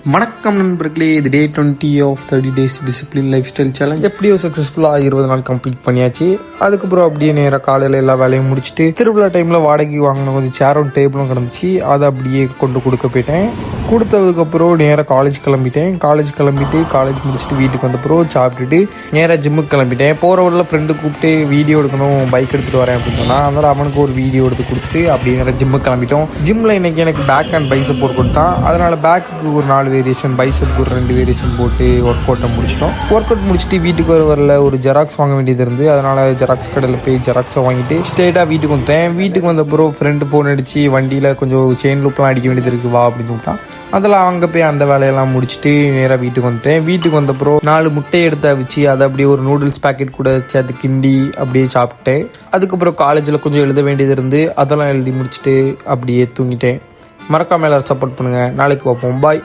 வணக்கம் நண்பர்களே, இது day 20 of 30 days discipline lifestyle challenge. எப்படியோ சக்ஸஸ்ஃபுல்லாக 20 நாள் கம்ப்ளீட் பண்ணியாச்சு. அதுக்கப்புறம் அப்படியே நேராக காலையில் எல்லா வேலையும் முடிச்சுட்டு திருவிழா டைமில் வாடகைக்கு வாங்கின கொஞ்சம் சேரும் டேபிளும் கிடந்துச்சு. அதை அப்படியே கொண்டு கொடுக்க போயிட்டேன். கொடுத்ததுக்கப்புறம் நேராக காலேஜ் கிளம்பிட்டேன். காலேஜ் முடிச்சுட்டு வீட்டுக்கு வந்தப்பறம் சாப்பிட்டுட்டு நேராக ஜிம்முக்கு கிளம்பிட்டேன். போகிற வழியில் ஃப்ரெண்டு கூப்பிட்டு வீடியோ எடுக்கணும், பைக் எடுத்துகிட்டு வரேன் அப்படின்னு சொன்னால், அதனால் அவனுக்கு ஒரு வீடியோ எடுத்து கொடுத்துட்டு அப்படியே நேராக ஜிம்முக்கு கிளம்பிட்டோம். ஜிம்மில் இன்றைக்கி எனக்கு பேக் அண்ட் பைசப் போட்டு கொடுத்தான். அதனால் பேக்குக்கு ஒரு 4 வேரியேஷன், பைசப்புக்கு ஒரு 2 வேரியேஷன் போட்டு ஒர்க் அவுட்டை முடிச்சிட்டோம். ஒர்க் அவுட் முடிச்சுட்டு வீட்டுக்கு வரல ஒரு ஜெராக்ஸ் வாங்க வேண்டியது இருந்து, அதனால் ஜெராக்ஸ் கடையில் போய் ஜெராக்ஸை வாங்கிட்டு ஸ்ட்ரெயிட்டாக வீட்டுக்கு வந்துட்டேன். வீட்டுக்கு வந்தப்பறம் ஃப்ரெண்டு ஃபோன் அடித்து வண்டியில் கொஞ்சம் செயின் லூப்லாம் அடிக்க வேண்டியது இருக்குது வா அப்படின்னு விட்டான். அதெல்லாம் அங்கே போய் அந்த வேலையெல்லாம் முடிச்சுட்டு நேராக வீட்டுக்கு வந்துட்டேன். வீட்டுக்கு வந்தப்பறம் 4 முட்டையை எடுத்து வச்சு அதை அப்படியே ஒரு நூடுல்ஸ் பேக்கெட் கூட சேர்த்து கிண்டி அப்படியே சாப்பிட்டேன். அதுக்கப்புறம் காலேஜில் கொஞ்சம் எழுத வேண்டியது இருந்து அதெல்லாம் எழுதி முடிச்சுட்டு அப்படியே தூங்கிட்டேன். மறக்காம எல்லாரும் சப்போர்ட் பண்ணுங்கள். நாளைக்கு பார்ப்போம். பாய்.